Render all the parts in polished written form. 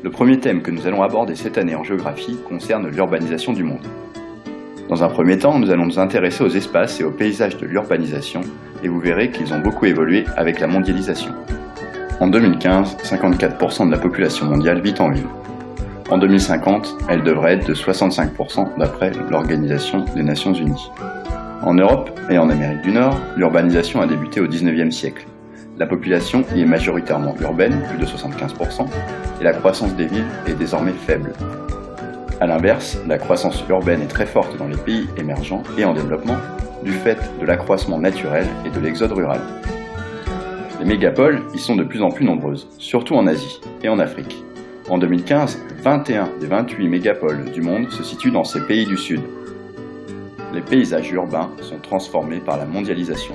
Le premier thème que nous allons aborder cette année en géographie concerne l'urbanisation du monde. Dans un premier temps, nous allons nous intéresser aux espaces et aux paysages de l'urbanisation et vous verrez qu'ils ont beaucoup évolué avec la mondialisation. En 2015, 54% de la population mondiale vit en ville. En 2050, elle devrait être de 65% d'après l'Organisation des Nations Unies. En Europe et en Amérique du Nord, l'urbanisation a débuté au XIXe siècle. La population y est majoritairement urbaine, plus de 75%, et la croissance des villes est désormais faible. A l'inverse, la croissance urbaine est très forte dans les pays émergents et en développement, du fait de l'accroissement naturel et de l'exode rural. Les mégapoles y sont de plus en plus nombreuses, surtout en Asie et en Afrique. En 2015, 21 des 28 mégapoles du monde se situent dans ces pays du Sud. Les paysages urbains sont transformés par la mondialisation.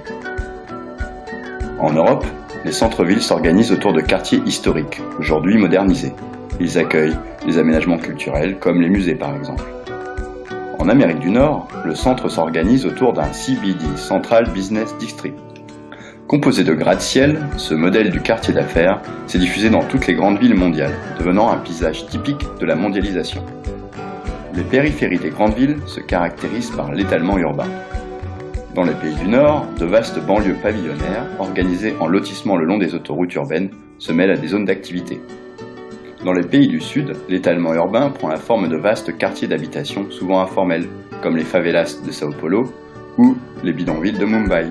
En Europe, les centres-villes s'organisent autour de quartiers historiques, aujourd'hui modernisés. Ils accueillent des aménagements culturels, comme les musées par exemple. En Amérique du Nord, le centre s'organise autour d'un CBD, Central Business District. Composé de gratte-ciel, ce modèle du quartier d'affaires s'est diffusé dans toutes les grandes villes mondiales, devenant un paysage typique de la mondialisation. Les périphéries des grandes villes se caractérisent par l'étalement urbain. Dans les pays du Nord, de vastes banlieues pavillonnaires, organisées en lotissement le long des autoroutes urbaines, se mêlent à des zones d'activité. Dans les pays du Sud, l'étalement urbain prend la forme de vastes quartiers d'habitation souvent informels, comme les favelas de Sao Paulo ou les bidonvilles de Mumbai.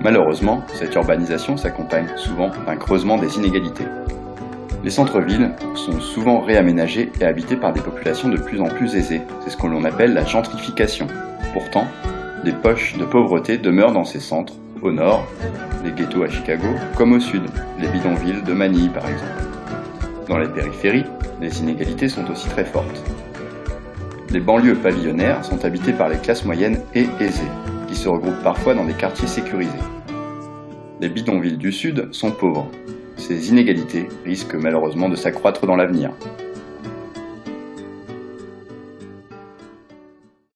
Malheureusement, cette urbanisation s'accompagne souvent d'un creusement des inégalités. Les centres-villes sont souvent réaménagés et habités par des populations de plus en plus aisées. C'est ce que l'on appelle la gentrification. Pourtant, des poches de pauvreté demeurent dans ces centres, au nord, les ghettos à Chicago, comme au sud, les bidonvilles de Manille par exemple. Dans les périphéries, les inégalités sont aussi très fortes. Les banlieues pavillonnaires sont habitées par les classes moyennes et aisées, qui se regroupent parfois dans des quartiers sécurisés. Les bidonvilles du sud sont pauvres. Ces inégalités risquent malheureusement de s'accroître dans l'avenir.